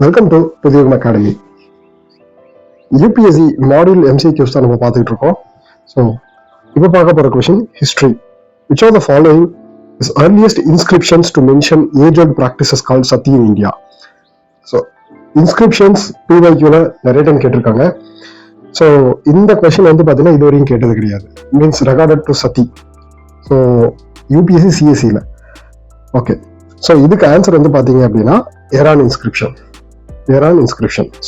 Welcome to Puthuyugam academy. UPSC module MCQs தான் நம்ம பார்த்துக்கிட்டு இருக்கோம். ஸோ இப்போ பார்க்க போகிற question history. Which are the following is earliest inscriptions to mention age-old practices called sati in India? So inscriptions பிவைக்யூல நிறைய டைம் கேட்டிருக்காங்க. ஸோ இந்த கொஷின் வந்து பார்த்தீங்கன்னா இது வரையும் கேட்டது கிடையாது. Means recorded to sati. So UPSC சிஎஸ்சியில் ஓகே. ஸோ இதுக்கு ஆன்சர் வந்து பார்த்தீங்க அப்படின்னா எரான் இன்ஸ்கிரிப்ஷன்.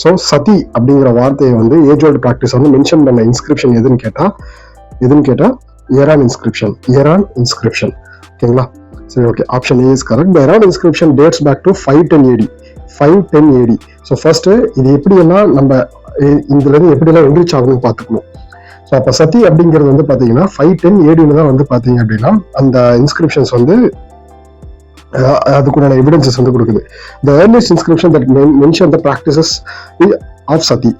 ஸோ சதி அப்படிங்கிற வார்த்தையை வந்து ஏஜ் ஓல்டு ப்ராக்டிஸ் வந்து மென்ஷன் பண்ண இன்ஸ்கிரிப்ஷன் எதுன்னு கேட்டா எரான் இன்ஸ்கிரிப்ஷன். ஓகேங்களா? சரி, okay. Option A is correct. Eran inscription dates back to 510 AD. So first இது எப்படியெல்லாம் நம்ம இதுல இருந்து எப்படியெல்லாம் என்ரிச் ஆகணும்னு பார்த்துக்கணும். ஸோ அப்போ சதி அப்படிங்கிறது வந்து பார்த்தீங்கன்னா 510 AD தான் வந்து பார்த்தீங்க அப்படின்னா அந்த இன்ஸ்கிரிப்ஷன்ஸ் வந்து அதுக்குண்டான எவிடன்சஸ் வந்து கொடுக்குது. The earliest inscription that mention the practices of sati.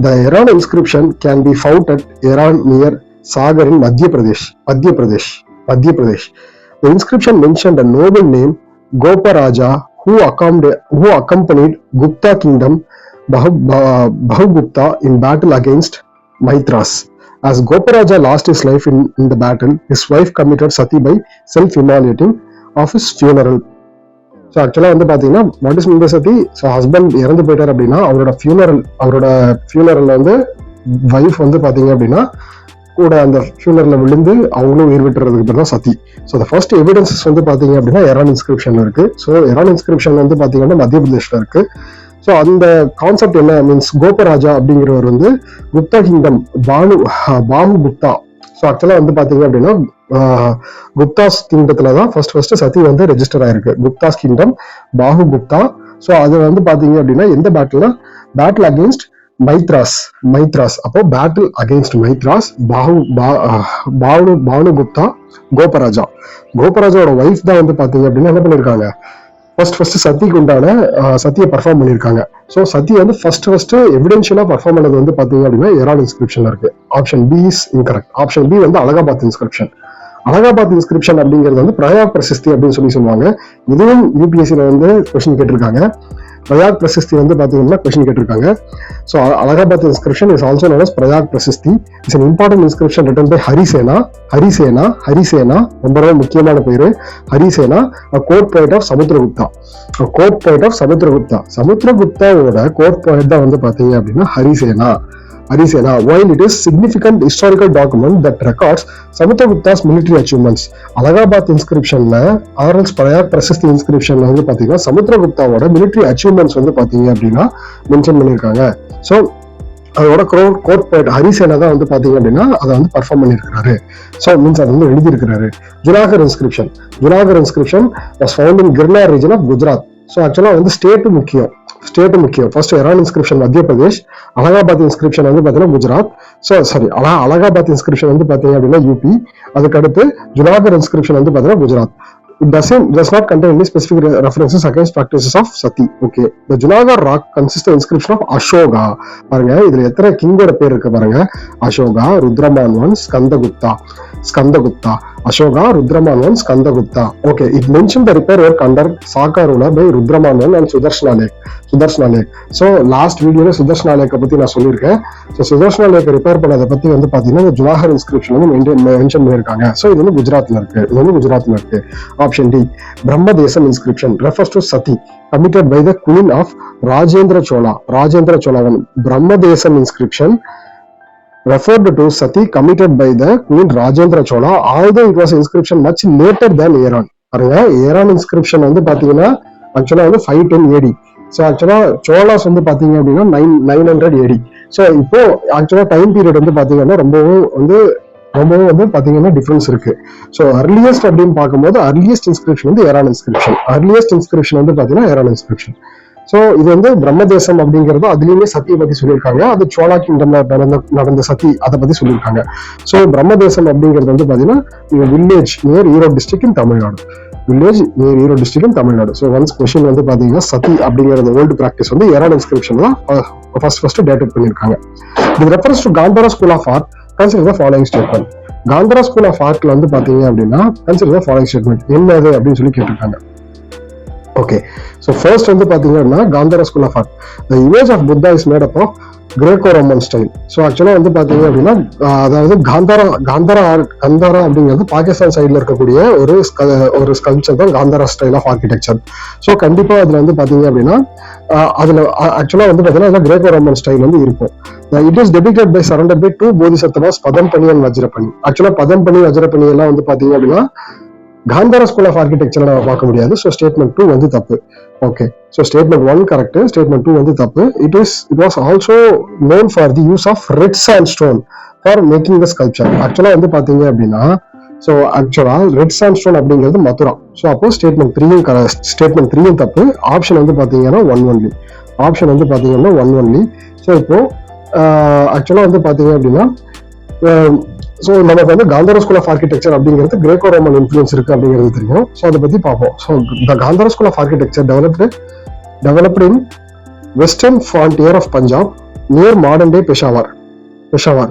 The Eran inscription can be found at Eran near Sagar in Madhya Pradesh. The inscription mentioned a noble named Goparaja who accompanied Gupta kingdom Bahugupta in battle against Maithras. As Goparaja lost his life in the battle, his wife committed sati by self-immolating of his funeral. So ஆக்சுவலாக வந்து பார்த்தீங்கன்னா what is mean by சதி? So husband இறந்து போயிட்டார் அப்படின்னா அவரோட ஃபியூனரல்ல வந்து wife வந்து பார்த்தீங்க அப்படின்னா கூட அந்த ஃபியூனரல்ல விழுந்து அவங்களும் உயிர் விட்டுறதுக்கு பேர் தான் சதி. ஸோ த ஃபர்ஸ்ட் எவிடன்சஸ் வந்து பார்த்தீங்க அப்படின்னா எரான் இன்ஸ்கிரிப்ஷன் இருக்கு. ஸோ எரான் இன்ஸ்கிரிப்ஷன் வந்து பார்த்தீங்கன்னா மத்திய பிரதேஷ்ல இருக்கு. ஸோ அந்த கான்செப்ட் என்ன மீன்ஸ் கோபராஜா அப்படிங்கிறவர் வந்து குப்தா கிங்டம் பாகு குப்தா. ஸோ ஆக்சுவலாக வந்து பார்த்தீங்க அப்படின்னா குப்தாஸ் கிங்டத்துல தான் ஃபர்ஸ்ட் சதி வந்து ரெஜிஸ்டர் ஆயிருக்கு. குப்தாஸ் கிங்டம் பாகு குப்தா. ஸோ அது வந்து பாத்தீங்க அப்படின்னா எந்த பேட்டில்னா பேட்டில் அகெயின்ஸ்ட் மைத்ராஸ். அப்போ பேட்டில் அகெயின்ஸ்ட் மைத்ராஸ் பானு குப்தா கோபராஜாவோட ஒய்ஃப் தான் வந்து பாத்தீங்க அப்படின்னா என்ன பண்ணிருக்காங்க, ஃபர்ஸ்ட் சத்திக்கு உண்டான சத்தியை பர்ஃபார்ம் பண்ணியிருக்காங்க. ஸோ சத்தி வந்து ஃபர்ஸ்ட் எவிடென்ஷியலா பர்ஃபார்ம் பண்ணது வந்து பாத்தீங்க அப்படின்னா எரான் இன்ஸ்கிரிப்ஷன்ல இருக்கு. Option B is incorrect. Option B வந்து அலகாபாத் இன்ஸ்கிரிப்ஷன் அப்படிங்கிறது வந்து பிரயாக் பிரசிஸ்தி அப்படின்னு சொல்லுவாங்க. இதுவும் யூபிஎஸ்சில வந்து கொஸ்டின் கேட்டிருக்காங்க. பிரயாக் பிரசிஸ்தி வந்து பாத்தீங்கன்னா கொஸ்டின் கேட்டிருக்காங்க. So Allahabad inscription is also known as Prayag Prashasti. It's an important inscription written by Harisena ரொம்ப ரொம்ப முக்கியமான பேரு Harisena, court poet of Samudragupta. சமுத்திரகுப்தாவோட கோர்ட் போயிட் தான் வந்து பாத்தீங்க அப்படின்னா Harisena. While it is significant historical document that records Samudragupta's military achievements. Allahabad இன்ஸ்கிரிப்ஷன்ல ஆர்எல்ஸ் பிரயாக் பிரசிஸ்தி இன்ஸ்கிரிப்ஷன்ல வந்து பாத்தீங்கன்னா சமுத்திரகுப்தாவோட மிலிட்டரி அச்சீவ்மெண்ட்ஸ் வந்து பாத்தீங்க அப்படின்னா மென்ஷன் பண்ணியிருக்காங்க. ஸோ அதோட கோர்ட் போயிட் ஹரிசேனா தான் வந்து பாத்தீங்க அப்படின்னா அதை வந்து பர்ஃபார்ம் பண்ணியிருக்காரு. ஸோ மீன்ஸ் அதை வந்து எழுதியிருக்கிறாரு. Junagarh inscription was found in Girnar region of Gujarat. So ஆக்சுவலா வந்து ஸ்டேட்டு முக்கியம். ஃபர்ஸ்ட் எரான் இன்ஸ்கிரிப்ஷன் மத்திய பிரதேஷ், அலகாபாத் இன்ஸ்கிரிப்ஷன் வந்து பாத்தீங்கன்னா குஜராத். அலகாபாத் இன்ஸ்கிரிப்ஷன் வந்து பாத்தீங்க அப்படின்னா யூபி. அதுக்கு அடுத்து ஜுனாகர் இன்ஸ்கிரிப்ஷன் வந்து பாத்தீங்கன்னா Gujarat. It does not contain any specific references against practices of sati. Okay. The Junagadh rock consists of inscription of Ashoka. பாருங்க இதுல எத்தனை கிங்கோட பேர் இருக்கு பாருங்க. Ashoka, ருத்ரமான்வன், Skandagupta. Ashoka, Rudramanvan, Skandagupta. Okay, it mentioned the repair work under Saka ruler by Rudramanvan and Sudarshana Lake. So last video Sudarshana Lake பத்தி நான் சொல்லியிருக்கேன். So Sudarshana lakh repair பண்ணதை பத்தி வந்து பாத்தீங்கன்னா ஜுனாகர் இன்ஸ்கிரிப்ஷன் வந்து மென்ஷன் பண்ணியிருக்காங்க. ஸோ இது வந்து குஜராத்ல இருக்கு. Option D Brahmadesam inscription refers to sati committed by the queen of Rajendra Chola. Brahmadesam inscription referred to sati committed by the queen Rajendra Chola, although it was inscription much later than Eran. Eran inscription வந்து பாத்தீங்கன்னா ஆக்சுவலா வந்து 510 AD. So ஆக்சுவலா சோலாஸ் வந்து பாத்தீங்க அப்படின்னா 900 AD. So இப்போ ஆக்சுவலா டைம் பீரியட் வந்து பாத்தீங்கன்னா ரொம்பவும் வந்து பாத்தீங்கன்னா டிஃபரன்ஸ் இருக்கு. ஸோ அர்லியஸ்ட் அப்படின்னு பார்க்கும்போது அர்லியஸ்ட் இன்ஸ்கிரிப்ஷன் வந்து எரான் இன்ஸ்கிரிப்ஷன் வந்து பாத்தீங்கன்னா எரான் இன்ஸ்கிரிப்ஷன். ஸோ இது வந்து பிரம்மதேசம் அப்படிங்கிறது அதுலயுமே சத்தியை பத்தி சொல்லியிருக்காங்க. அது சோலா கிங்டம்ல நடந்த சதி அதை பத்தி சொல்லியிருக்காங்க. ஸோ பிரம்மதேசம் அப்படிங்கிறது வந்து பாத்தீங்கன்னா village near Erode district in Tamil Nadu. So once question வந்து பாத்தீங்கன்னா சதி அப்படிங்கிறது ஓல்டு பிராக்டிஸ் வந்து எரான் இன்ஸ்கிரிப்ஷன் தான் ஃபர்ஸ்ட் டேட்டட் பண்ணியிருக்காங்க. இது reference to Gandhara school of art. Consider the following statement. Gandhara school of ஆர்ட்ல வந்து பாத்தீங்க அப்படின்னா கன்சிடர் த ஃபாலோயிங் ஸ்டேட்மெண்ட் என்னது அப்படின்னு சொல்லி கேட்டிருக்காங்க. ஓகே, ஸோ ஃபர்ஸ்ட் வந்து பார்த்தீங்கன்னா Gandhara school of art. The image of Buddha is made up of Greco Roman style. So ஆக்சுவலாக வந்து பார்த்தீங்க அப்படின்னா அதாவது காந்தாரா அப்படிங்கிறது பாகிஸ்தான் சைடில் இருக்கக்கூடிய ஒரு ஸ்கல்ப்சர் தான் Gandhara style of architecture. So கண்டிப்பாக அதில் வந்து பார்த்தீங்க அப்படின்னா அதில் ஆக்சுவலாக வந்து பார்த்தீங்கன்னா கிரேக்கோ ரோமன் ஸ்டைல் வந்து இருக்கும். It is depicted by surrounded by 2 Bodhisattvas, Padmapani and Vajrapani. ஆக்சுவலாக பதம்பனி வஜ்ரபனி எல்லாம் வந்து பார்த்தீங்க அப்படின்னா காந்தாரா ஸ்கூல் ஆஃப் ஆர்கிடெக்சர் நம்ம பார்க்க முடியாது. ஸோ ஸ்டேட்மெண்ட் 2 வந்து தப்பு. Okay, so statement 1 correct, statement 2 வந்து தப்பு. It was also known for the use of red sandstone for making the sculpture. ஆக்சுவலா வந்து பாத்தீங்க அப்படின்னா ஸோ ஆக்சுவலா ரெட் சாண்ட்ஸ்டோன் அப்படிங்கிறது மதுரா. ஸோ அப்போ ஸ்டேட்மெண்ட் 3யும் தப்பு. ஆப்ஷன் வந்து பாத்தீங்கன்னா 1 ஒன்லி. ஆப்ஷன் வந்து பாத்தீங்கன்னா 1 ஒன்லி. ஸோ இப்போ ஆக்சுவலா வந்து பாத்தீங்க அப்படின்னா ஸோ நமக்கு வந்து காந்தாரா ஸ்கூல் ஆஃப் ஆர்கிடெக்சர் அப்படிங்கிறது கிரேக்கோ ரோமன் இன்ஃப்ளூயன்ஸ் இருக்கு அப்படிங்கிறது தெரியும். ஸோ அதை பத்தி பார்ப்போம். So the Gandhara school of architecture developed in western frontier of Punjab near modern day Peshawar.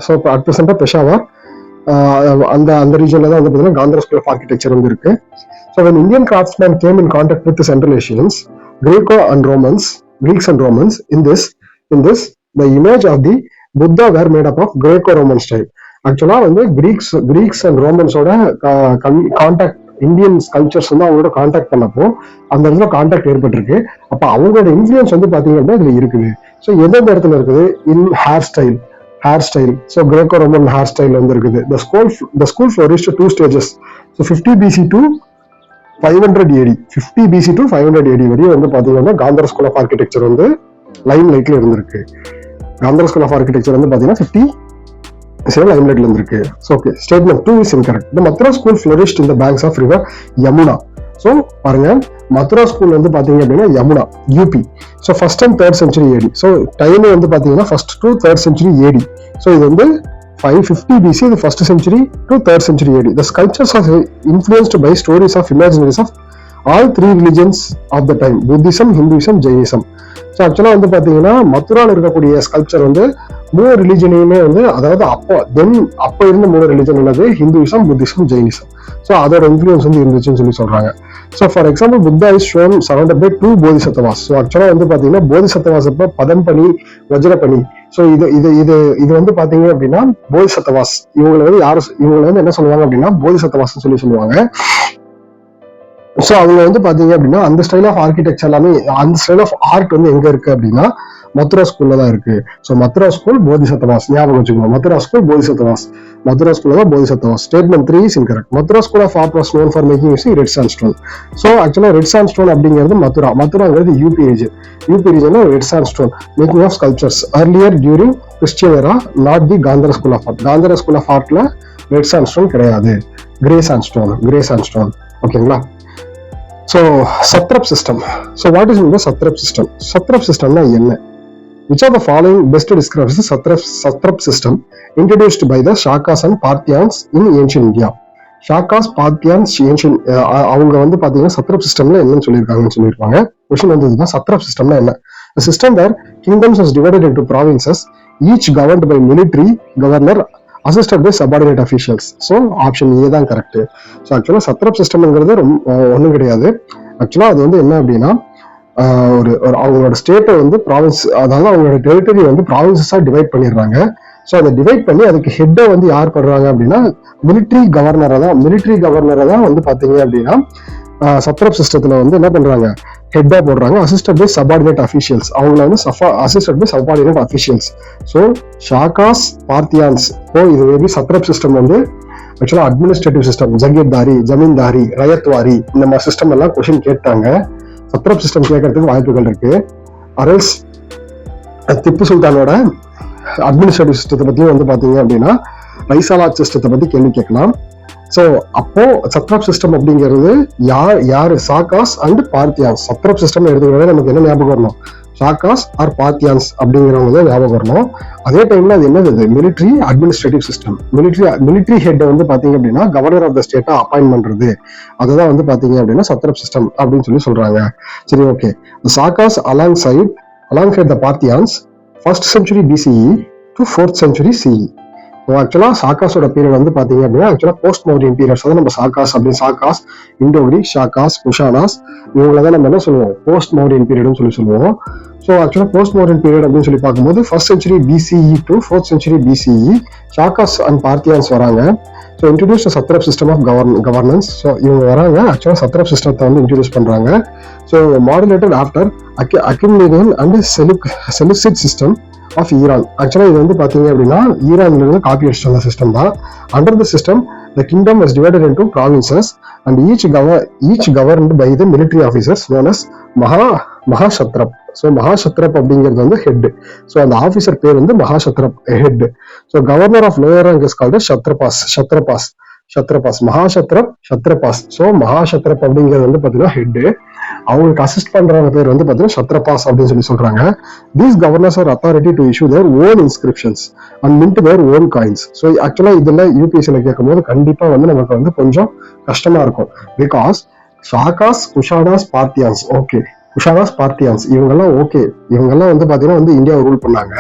So இப்போ அட் ப்ரெசென்டா பெஷாவர் அந்த ரீஜன்ல தான் வந்து பார்த்தீங்கன்னா காந்தாரா ஸ்கூல் ஆஃப் ஆர்கிடெக்சர் வந்து இருக்கு. So when Indian craftsmen came in contact with the Central Asians, Greeks and Romans, in this the image of the Buddha were made up of Greco-Roman style. Actually வந்து Greeks and ரோமன்ஸோட contact Indian cultures வந்து அவங்களோட contact பண்ணப்போ அந்த இடத்துல contact ஏற்பட்டிருக்கு. அப்ப அவங்களோட இன்ஃபுளுன்ஸ் வந்து பாத்தீங்க அப்படின்னா இதுல இருக்குது. ஸோ எந்தெந்த இடத்துல இருக்குது? In hair style. So Greco Roman hair style வந்து இருக்குது. The school flourished 2 stages. So 50 BC to 500 AD. 50 BC to 500 AD வரையும் வந்து பாத்தீங்கன்னா காந்தாரா ஸ்கூல் ஆஃப் ஆர்கிடெக்சர் வந்து லைம் லைட்ல இருந்திருக்கு. காந்தாரா ஸ்கூல் ஆஃப் ஆர்கிடெக்சர் வந்து பாத்தீங்கன்னா 50 லைம்லைட்ல இருந்திருக்கு. Okay, statement 2 is incorrect. The Mathura school flourished in the banks of river Yamuna. So பாருங்க, மதுரா ஸ்கூல் வந்து பாத்தீங்க அப்படின்னா Yamuna, UP. So first and 3rd century AD. So time வந்து பாத்தீங்கன்னா 1st to 3rd century AD. So இது வந்து 550 BC, இது 1st century to 3rd century AD. The sculptures are influenced by stories of imaginaries of all 3 religions of the time: Buddhism, Hinduism, Jainism. So ஆக்சுவலா வந்து பாத்தீங்கன்னா மதுரால இருக்கக்கூடிய sculpture வந்து 3 ரிலிஜனையுமே வந்து, அதாவது அப்ப இருந்த 3 ரிலிஜன் என்னது? Hinduism, Buddhism, Jainism. ஸோ அதோட இன்ஃபுளுன்ஸ் வந்து இருந்துச்சுன்னு சொல்லி சொல்றாங்க. So for example Buddha is shown surrounded by 2 Bodhisattvas. So ஆக்சுவலா வந்து பாத்தீங்கன்னா போதிசத்துவாஸ் அப்ப பதம்பனி, வஜ்ரபனி. ஸோ இது வந்து பாத்தீங்க அப்படின்னா போதிசத்துவாஸ். இவங்களை வந்து என்ன சொல்லுவாங்க அப்படின்னா போதிசத்துவாஸ் சொல்லி சொல்லுவாங்க. ஸோ அவங்க வந்து பாத்தீங்க அப்படின்னா அந்த ஸ்டைல் ஆஃப் ஆர்கிடெக்சர் எல்லாமே, அந்த ஸ்டைல் ஆஃப் ஆர்ட் வந்து எங்க இருக்கு அப்படின்னா மதுரா ஸ்கூல்ல தான் இருக்கு. ஸோ மதுரா ஸ்கூல் போதிசத்துவாஸ், ஞாபகம் வச்சுக்கணும். மதுரா ஸ்கூல் ஸ்கூல்ல தான் Bodhisattvas. Statement 3 is incorrect. Mathura school of art was known for making red sandstone. So ஆக்சுவலா ரெட் சாண்ட்ஸ்டோன் அப்படிங்கிறது மதுராங்கிறது யூபி ரீஜன்ல red sandstone making of sculptures earlier during Christian era, not the Gandhara school of ஆர்ட். காந்தாரா ஸ்கூல் ஆஃப் ஆர்ட்ல red sandstone கிடையாது, grey sandstone. ஓகேங்களா? So satrap system. So what is the satrap system? Satrap system na enna? Which of the following best describes the satrap system introduced by the Shakas and Parthians in ancient India? Shakas, Parthians, ancient அவங்க வந்து பாத்தீங்கன்னா satrap systemல என்னன்னு சொல்லிருக்காங்க. Question வந்து satrap systemனா என்ன? A system where kingdoms was divided into provinces, each governed by military governor assisted by subordinate officials. So option A தான் correct. So ஆக்சுவலா சத்ரப் சிஸ்டம்ங்கிறது ஒன்றும் கிடையாது. ஆக்சுவலா அது வந்து என்ன அப்படின்னா அவங்களோட ஸ்டேட்டை வந்து ப்ராவின்ஸ், அதாவது அவங்களோட டெரிட்டரி வந்து ப்ராவின்சஸா டிவைட் பண்ணிடுறாங்க. ஸோ அதை டிவைட் பண்ணி அதுக்கு ஹெட்டை வந்து யார் பண்றாங்க அப்படின்னா மிலிட்ரி கவர்னரை தான் வந்து பாத்தீங்க அப்படின்னா சத்ரப் சிஸ்டத்துல வந்து என்ன பண்றாங்க, ஹெட்டா போடுறாங்க. அசிஸ்டட் பை சபார்டினேட் அஃபிஷியல்ஸ், அவங்கள வந்து assisted by subordinate officials. So Shakas, Parthians. இது மேபி சத்ரப் சிஸ்டம் வந்து ஆக்சுவலா அட்மினிஸ்ட்ரேட்டிவ் சிஸ்டம், ஜமீன்தாரி, ரயத்வாரி, இந்த மாதிரி சிஸ்டம் எல்லாம் கொஸ்டின் கேட்டாங்க. சத்ரப் சிஸ்டம் கேட்கறதுக்கு வாய்ப்புகள் இருக்கு. அரல்ஸ் திப்பு சுல்தானோட அட்மினிஸ்ட்ரேட்டிவ் சிஸ்டத்தை பத்தியும் வந்து பாத்தீங்க அப்படின்னா ரைசாலாட் சிஸ்டத்தை பத்தி கேள்வி கேட்கலாம். சோ அப்போ சத்ரப் சிஸ்டம் அப்படிங்கிறது யாரு? Sakas and Parthians. Satrap system எடுத்துக்கிறதே நமக்கு என்ன ஞாபகம் வரணும்? சாகாஸ் ஆர் பார்த்தியான்ஸ் அப்படிங்கிறவங்க தான் ஞாபகம் வரணும். அதே டைம்ல அது என்னது? Military administrative system. Military head வந்து பாத்தீங்க அப்படின்னா கவர்னர் ஆஃப் த ஸ்டேட்டா அப்பாயின்ட் பண்றது, அதுதான் வந்து பாத்தீங்க அப்படின்னா சத்ரப் சிஸ்டம் அப்படின்னு சொல்றாங்க. சரி, okay. Chagas alongside the Parthians 1st century BCE to 4th century CE. ஆக்சுவலா சாக்காஸோட பீரியட் வந்து பாத்தீங்க அப்படின்னா ஆக்சுவலா போஸ்ட் மௌரியன் பீரியட்ஸ் வந்து நம்ம சாக்காஸ் அப்படின்னு சாக்காஸ், இண்டோகிரி, ஷாக்காஸ், குஷானாஸ் இவங்கள தான் நம்ம என்ன சொல்லுவோம் போஸ்ட் மௌரியன் பீரியட்னு சொல்லுவோம். ஸோ ஆக்சுவலா போஸ்ட் மௌரியன் பீரியட் அப்படின்னு சொல்லி பார்க்கும்போது first century BCE to fourth century BCE Shakas and Parthians வராங்க. So introduce satrap system of governance. So இவங்க வராங்க ஆக்சுவலா சத்ரப் சிஸ்டத்தை வந்து இன்ட்ரடியூஸ் பண்றாங்க. ஸோ மாடுலேட்டட் ஆஃப்டர் அக்கிமிலேனியன் and Seleucid system of Iran. Actually இது வந்து பாத்தீங்க அப்படின்னா ஈரான்ல இருந்து காப்பி அடிச்சிட்டு வந்த சிஸ்டம் தான். Under the system the kingdom was divided into provinces and each governed by the military officers known as Mahasatrap. So Mahasatrap அப்படிங்கிறது வந்து ஹெட். ஸோ அந்த ஆஃபீஸர் பேர் வந்து Mahasatrap head. So governor of lower rank is called satrapas Mahasatrap satrapas. So Mahasatrap அப்படிங்கிறது வந்து பாத்தீங்கன்னா head. அவங்களுக்கு assist பண்றவங்க பேர் வந்து பாத்தீங்கன்னா சத்ரபாஸ் அப்படின்னு சொல்றாங்க. These governors are authority to issue their own inscriptions and mint their own coins. So ஆக்சுவலா இதெல்லாம் யூபிஎஸ்சில கேட்கும் போது கண்டிப்பா வந்து நமக்கு வந்து கொஞ்சம் கஷ்டமா இருக்கும். பிகாஸ் ஷாக்காஸ், குஷானாஸ், பார்த்தியான்ஸ் ஓகே, குஷானாஸ், பார்த்தியான்ஸ் இவங்கெல்லாம் ஓகே, இவங்கெல்லாம் வந்து பாத்தீங்கன்னா வந்து இந்தியாவை ரூல் பண்ணாங்க.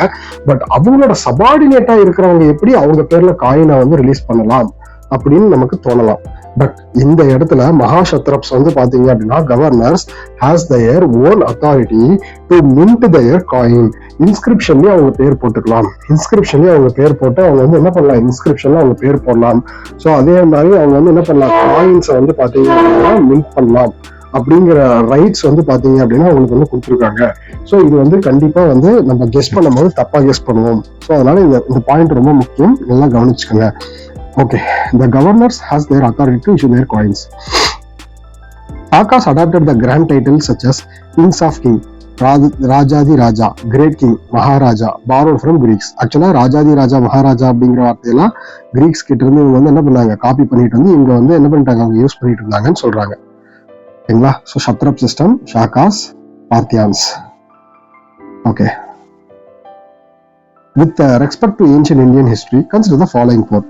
பட் அவங்களோட சபார்டினேட்டா இருக்கிறவங்க எப்படி அவங்க பேர்ல காயினை வந்து ரிலீஸ் பண்ணலாம் அப்படின்னு நமக்கு தோணலாம். பட் இந்த இடத்துல மகாசத்ரப்ஸ் வந்து பாத்தீங்க அப்படின்னா governors has their own authority to mint their coin. இன்ஸ்கிரிப்ஷன்லயே அவங்க பேர் போட்டுக்கலாம். இன்ஸ்கிரிப்ஷன்லயே அவங்க பேர் போட்டு அவங்க வந்து என்ன பண்ணலாம், இன்ஸ்கிரிப்ஷன்ல அவங்க பேர் போடலாம். ஸோ அதே மாதிரி அவங்க வந்து என்ன பண்ணலாம், காயின்ஸை வந்து பாத்தீங்க அப்படின்னா மின்ட் பண்ணலாம் அப்படிங்கிற ரைட்ஸ் வந்து பாத்தீங்க அப்படின்னா அவங்களுக்கு வந்து கொடுத்துருக்காங்க. ஸோ இது வந்து கண்டிப்பா வந்து நம்ம கெஸ் பண்ணும்போது தப்பா கெஸ் பண்ணுவோம். ஸோ அதனால இந்த பாயிண்ட் ரொம்ப முக்கியம், நல்லா கவனிச்சுக்கோங்க. Okay, the governors has their authority to issue their coins. Shakas adopted the grand titles such as Kings of King, Rajadi Raja, Great King, Maharaja, borrowed from Greeks. Actually, Rajadi Raja, Maharaja அப்படிங்கிற வார்த்தையெல்லாம் Greeks கிட்ட இருந்து இவங்க வந்து என்ன பண்ணாங்க, copy பண்ணிட்டு வந்து இவங்க வந்து என்ன பண்ணிட்டாங்க, அவங்க யூஸ் பண்ணிட்டு இருந்தாங்கன்னு சொல்றாங்க. சரிங்களா? So satrap system, Shakas, Parthians. Okay. With respect to ancient Indian history, consider the following four.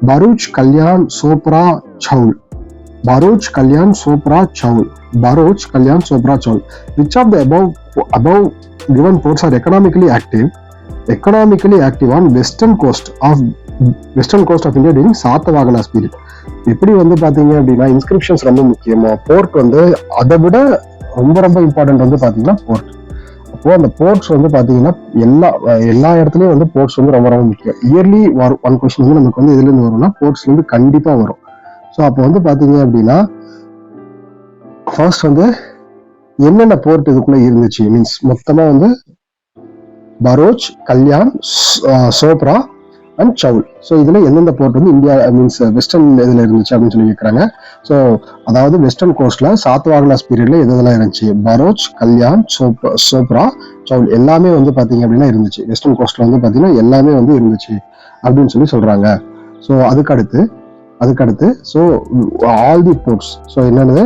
Bharuch, Kalyan, Sopra, Chaul. Bharuch, Kalyan, Sopra, Chaul. Bharuch, Kalyan, Sopra, Chaul. Which of the above given ports are economically active on western coast of India during Satavahana's period? எப்படி வந்து பாத்தீங்க அப்படின்னா inscriptions ரொம்ப முக்கியமா, board வந்து அதை விட ரொம்ப இம்பார்ட்டன்ட் வந்து பாத்தீங்கன்னா போர்ட். அப்போ அந்த போர்ட்ஸ் வந்து பாத்தீங்கன்னா எல்லா இடத்துலயும் வந்து போர்ட்ஸ் வந்து ரொம்ப முக்கியம். இயர்லி ஒன் கொஸ்டின் வந்து நமக்கு வந்து இதுல இருந்து வரும்னா போர்ட்ஸ்ல இருந்து கண்டிப்பா வரும். ஸோ அப்போ வந்து பாத்தீங்க அப்படின்னா ஃபர்ஸ்ட் வந்து என்னென்ன போர்ட் இதுக்குள்ள இருந்துச்சு மீன்ஸ் மொத்தமா வந்து பரோச், கல்யாண், சோப்ரா அண்ட் சவுல். ஸோ இதுல எந்தெந்த போர்ட் வந்து இந்தியா மீன்ஸ் வெஸ்டர்ன் இதுல இருந்துச்சு அப்படின்னு சொல்லி கேட்கறாங்க. ஸோ அதாவது வெஸ்டர்ன் கோஸ்ட்ல சாத்வாகனாஸ் பீரியட்ல எதெல்லாம் இருந்துச்சு, பரோச், கல்யாண், சோப்ரா, சவுல் எல்லாமே வந்து பாத்தீங்க அப்படின்னா இருந்துச்சு. வெஸ்டர்ன் கோஸ்ட்ல வந்து பாத்தீங்கன்னா எல்லாமே வந்து இருந்துச்சு அப்படின்னு சொல்லி சொல்றாங்க. ஸோ அதுக்கடுத்து so all the ports so என்னது,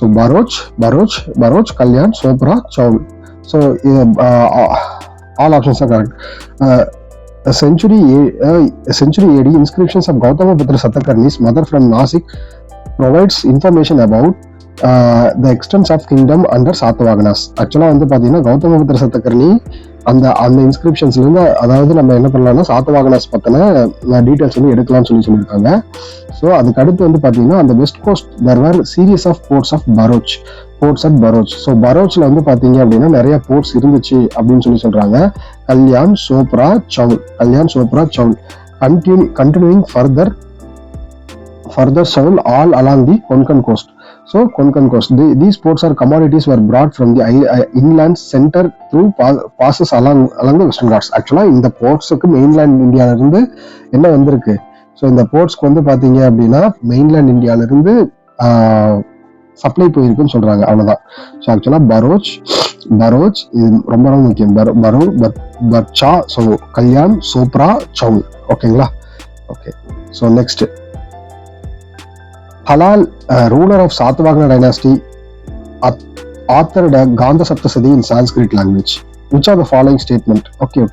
so Broach, Kalyan, Sopara, Chaul. So all options are correct. A century AD, inscriptions of Gautamaputra Satakarni's mother from Nasik provides information about the extents of kingdom under Satavahanas. ஆக்சுவலா வந்து பாத்தீங்கன்னா கௌதமபுத்திர சத்தகர்ணி அந்த இன்ஸ்கிரிப்ஷன்ஸ்ல இருந்து அதாவது நம்ம என்ன பண்ணலாம்னா சாத்தவாகனாஸ் பத்தின டீடைல்ஸ் வந்து எடுக்கலாம்னு சொல்லியிருக்காங்க. ஸோ அதுக்கு அடுத்து வந்து பாத்தீங்கன்னா அந்த west coast there were series of ports at Bharuch. ஸோ பரோச்ல வந்து பாத்தீங்க அப்படின்னா நிறைய போர்ட்ஸ் இருந்துச்சு அப்படின்னு சொல்றாங்க. Kalyan, Sopara, Saul. Continuing further south all along the Konkan coast. So Konkan coast, these ports or commodities were brought from the inland center through passes along the Western Ghats. Actually இந்த போர்ட்ஸுக்கு மெயின்லேண்ட் இந்தியால இருந்து என்ன வந்திருக்கு, ஸோ இந்த போர்ட்ஸ்க்கு வந்து பாத்தீங்க அப்படின்னா மெயின்லேண்ட் இந்தியால இருந்து சப்ளை போயிருக்குன்னு சொல்றாங்க. அவ்வளவுதான். ஸோ ஆக்சுவலா பரோச் இது ரொம்ப முக்கியம். பர்ச்சா, ஸோ கல்யாண், சோப்ரா, சவுல். ஓகேங்களா? Okay. So next Halal, ruler of Satavahana dynasty, authored Gandha Saptasati in Sanskrit language. Which are the following statement? Okay.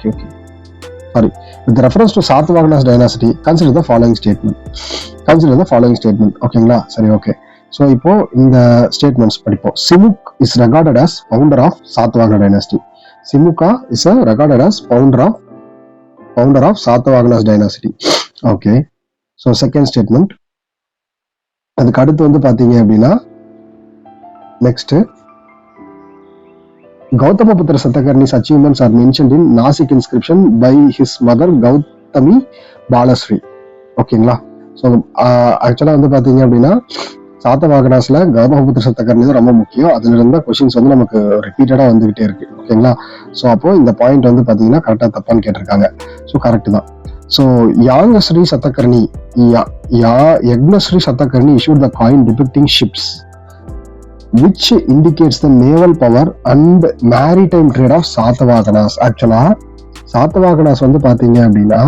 Sorry. With reference to Satavahana's dynasty, consider the following statement. ஓகேங்களா? சரி, okay. So இப்போ இந்த statements படிப்போம். Simuk is regarded as founder of Satavahana dynasty. Simuka is regarded as founder of Satavahana's dynasty. Okay, so second statement. அதுக்கு அடுத்து வந்து பாத்தீங்க அப்படின்னா next, Gautamaputra Satakarni's achievements are mentioned in Nasik inscription by his mother Gautami Balasri. ஓகேங்களா? So ஆக்சுவலாக வந்து பார்த்தீங்க அப்படின்னா சாத்தவாகனாஸ்ல கௌதமபுத்திர சத்தகர்ணி தான் ரொம்ப முக்கியம். அதுல இருந்த கொஸ்டின்ஸ் வந்து நமக்கு ரிப்பீட்டடா வந்துகிட்டே இருக்கு. ஓகேங்களா? ஸோ அப்போ இந்த பாயிண்ட் வந்து பார்த்தீங்கன்னா கரெக்டாக தப்பான்னு கேட்டிருக்காங்க. ஸோ கரெக்ட் தான். So Yajnashri Satakarni Yajnashri Satakarni issued the coin depicting ships, which indicates the naval power and maritime trade of சாத்தவாகனாஸ். ஆக்சுவலா சாத்தவாகனாஸ் வந்து பாத்தீங்க அப்படின்னா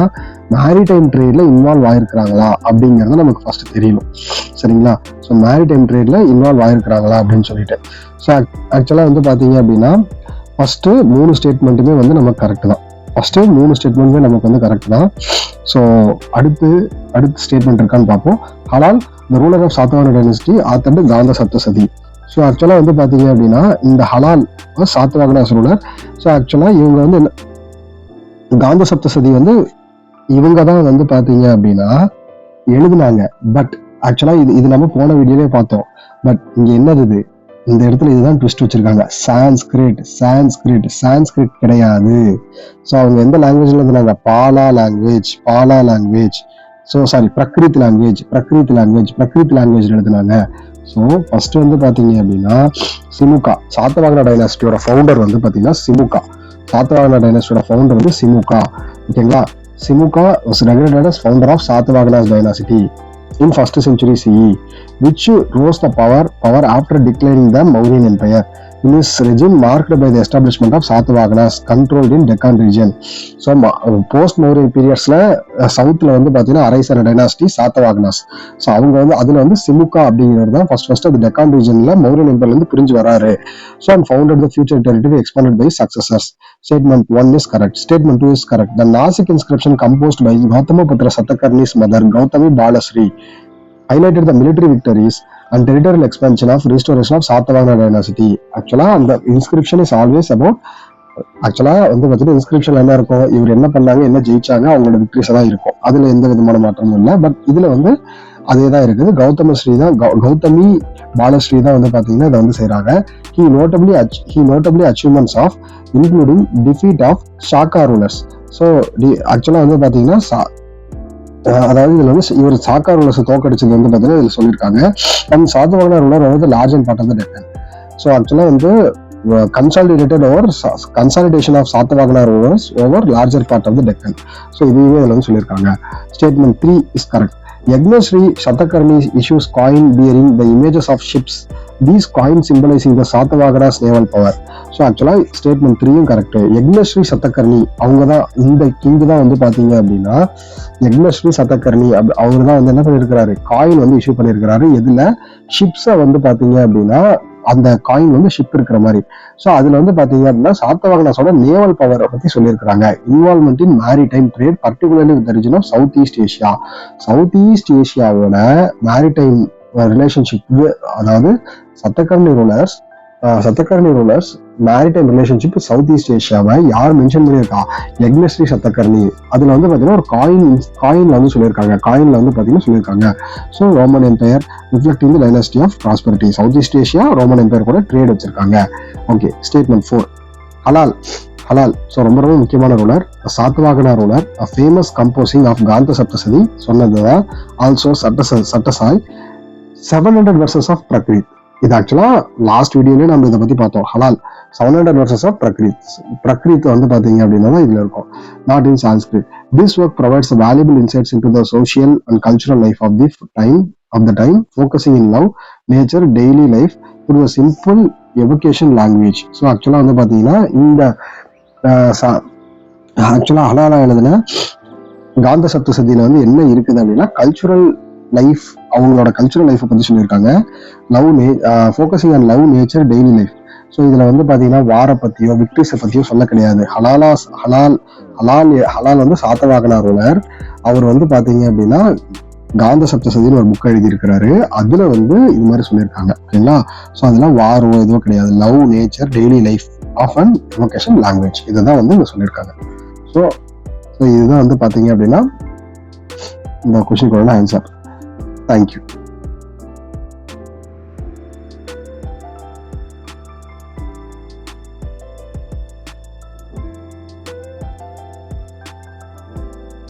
மேரிடைம் ட்ரேட்ல இன்வால்வ் ஆயிருக்கிறாங்களா அப்படிங்கிறது நமக்கு ஃபர்ஸ்ட் தெரியணும். சரிங்களா? ஸோ மேரிடைம் ட்ரேட்ல இன்வால்வ் ஆயிருக்கிறாங்களா அப்படின்னு சொல்லிட்டு. ஸோ ஆக்சுவலா வந்து பாத்தீங்க அப்படின்னா ஃபர்ஸ்ட் 3 ஸ்டேட்மெண்ட்டுமே வந்து நமக்கு கரெக்ட் தான். ஃபர்ஸ்ட் 3 ஸ்டேட்மெண்ட்டுமே நமக்கு வந்து கரெக்ட் தான். ஸோ அடுத்த ஸ்டேட்மெண்ட் இருக்கான்னு பார்ப்போம். ஹலால் த ரூலர் ஆஃப் சாத்தவாகன டைனஸ்டி ஆத்தண்டு காந்த சப்தசதி. ஸோ ஆக்சுவலாக வந்து பார்த்தீங்க அப்படின்னா இந்த ஹலால் சாத்தவாகனாஸ் ரூலர். ஸோ ஆக்சுவலாக இவங்க வந்து காந்த சப்தசதி வந்து இவங்க தான் வந்து பார்த்தீங்க அப்படின்னா எழுதினாங்க. பட் ஆக்சுவலாக இது நம்ம போன வீடியோலே பார்த்தோம். பட் இங்கே என்னது, இந்த இடத்துல இதுதான் ட்விஸ்ட் வச்சிருக்காங்க. சான்ஸ்கிரிட் கிடையாது. ஸோ அவங்க எந்த லாங்குவேஜ்ல இருந்தாங்க? Pali language. So sorry, Prakrit language எழுதினாங்க. ஸோ ஃபர்ஸ்ட் வந்து பாத்தீங்க அப்படின்னா சிமுகா, சாத்தவாகன டைனாஸ்டியோட ஃபவுண்டர் வந்து பாத்தீங்கன்னா சாத்தவாகன டைனாஸ்டியோட ஃபவுண்டர் வந்து சிமுகா. ஓகேங்களா? Simuka was regarded as founder of Satavahana's dynasty in 1st century CE, which rose the power after declining the Mauryan Empire. In this regime marked by the establishment of Satavahanas controlled in Deccan region. So post Mauryan periodsல சவுத்ல வந்து பாத்தீங்கன்னா அரைசர dynasty சாத்தவாகனாஸ். So அவங்க வந்து அதுல வந்து சிமுகா அப்படிங்கிறது தான் first அது டெக்கான் ரீஜன்ல மௌரியன் எம்பையர்ல இருந்து பிரிஞ்சு வராரு. So and founded the future territory expanded by successors. Statement 1 is correct. Statement 2 is correct. The Nasik inscription composed by Gautamaputra Satakarni's mother Gautami Balasri highlighted the military victories and territorial expansion of restoration of Satavahana dynasty. Actually, the inscription is always about வந்து பார்த்தீங்கன்னா இன்ஸ்கிரிப்ஷன்ல என்ன இருக்கும், இவர் என்ன பண்ணாங்க, என்ன ஜெயிச்சாங்க, அவங்களோட விக்டரிஸ் தான் இருக்கும். அதுல எந்த விதமான மாற்றமும் இல்லை. பட் இதுல வந்து அதே தான் இருக்குது. கௌதமி பாலஸ்ரீ தான் வந்து பாத்தீங்கன்னா இதை வந்து செய்யறாங்க. He notably achievements of including defeat of Shaka rulers. So ஆக்சுவலா வந்து பாத்தீங்கன்னா அதாவது இதுல வந்து இவர் சாக்கா ரூலர்ஸ் தோக்கடிச்சது வந்து பாத்தீங்கன்னா இதுல சொல்லியிருக்காங்க. அண்ட் சாத்தவாகன ரூலர் வந்து large and part of the Deccan. So ஆக்சுவலா வந்து consolidation of Satavahana rulers over larger part of the Deccan. So இதுவே இதுல வந்து சொல்லியிருக்காங்க. Statement 3 is correct. Yagnesri Satakarni issues coin bearing the images of ships. These coins symbolizing the Satavahana's naval power. So ஆக்சுவலா statement 3யும் correct. யக்னஸ்ரீ Satakarni அவங்க தான், இந்த king தான் வந்து பாத்தீங்க அப்படின்னா யக்னஸ்ரீ சத்தகர்ணி அவர் தான் வந்து என்ன பண்ணிருக்கிறாரு, காயின் வந்து இஷ்யூ பண்ணிருக்கிறாரு. எதுல? ஷிப்ஸை வந்து பாத்தீங்க அப்படின்னா அந்த காயின் வந்து ஷிப் இருக்கிற மாதிரி. ஸோ அதுல வந்து பாத்தீங்க அப்படின்னா சாத்தவாகனாஸோட நேவல் பவரை பத்தி சொல்லியிருக்கிறாங்க. Involvement in maritime trade particularly with the region of south east ஏஷியாவோட மேரிடைம் ரிலேஷன்ஷிப், அதாவது Satakarni rulers maritime relationship south east ஏஷியாவை யார் மென்ஷன் பண்ணியிருக்கா? யக்னஸ்ரீ சத்தகர்ணி. அதுல வந்து பாத்தீங்கன்னா ஒரு காயின்ல வந்து சொல்லியிருக்காங்க. So Roman empire reflecting the dynasty of prosperity. South east Asia Roman empire கூட ட்ரேட் வச்சிருக்காங்க. ஓகே, Statement 4 ஹலால். ஸோ ரொம்ப முக்கியமான ruler, Satavahana ruler, famous composing of Gatha Saptashati சொன்னதுதான். Also Sattasai 700 verses of Prakrit. இது ஆக்சுவலா லாஸ்ட் வீடியோலயே நம்ம இதை பத்தி பார்த்தோம். ஹலால் 700 verses ஆஃப் பிரக்ரித் வந்து பாத்தீங்க அப்படின்னா இதுல இருக்கும். Not in Sanskrit. This work provides valuable insights into the social and cultural life of the time focusing in love, nature, daily life through a simple evocation language. So ஆக்சுவலா வந்து பாத்தீங்கன்னா இந்த ஆக்சுவலா ஹலாலா எழுதுன காந்த சப்தசதியில வந்து என்ன இருக்குது அப்படின்னா கல்ச்சுரல் லைஃப், அவங்களோட கல்ச்சுரல் லைஃப் பத்தி சொல்லியிருக்காங்க. Focusing on love, nature, daily life. So இதுல வந்து பாத்தீங்கன்னா வார பத்தியோ விக்டரிஸை பத்தியோ சொல்ல கிடையாது. ஹலால் வந்து சாத்தவாகனா ரூலர். அவர் வந்து பாத்தீங்க அப்படின்னா காந்த சப்தசதினு ஒரு புக் எழுதி இருக்கிறாரு. அதுல வந்து இது மாதிரி சொல்லியிருக்காங்க. ஓகேங்களா? ஸோ அதெல்லாம் வாரோ எதுவும் கிடையாது. Love, nature, daily life of and evocation language, இதை தான் வந்து இங்க சொல்லியிருக்காங்க. ஸோ இதுதான் வந்து பாத்தீங்க அப்படின்னா இந்த கொஸ்டினுக்கான ஆன்சர். தேங்க்யூ.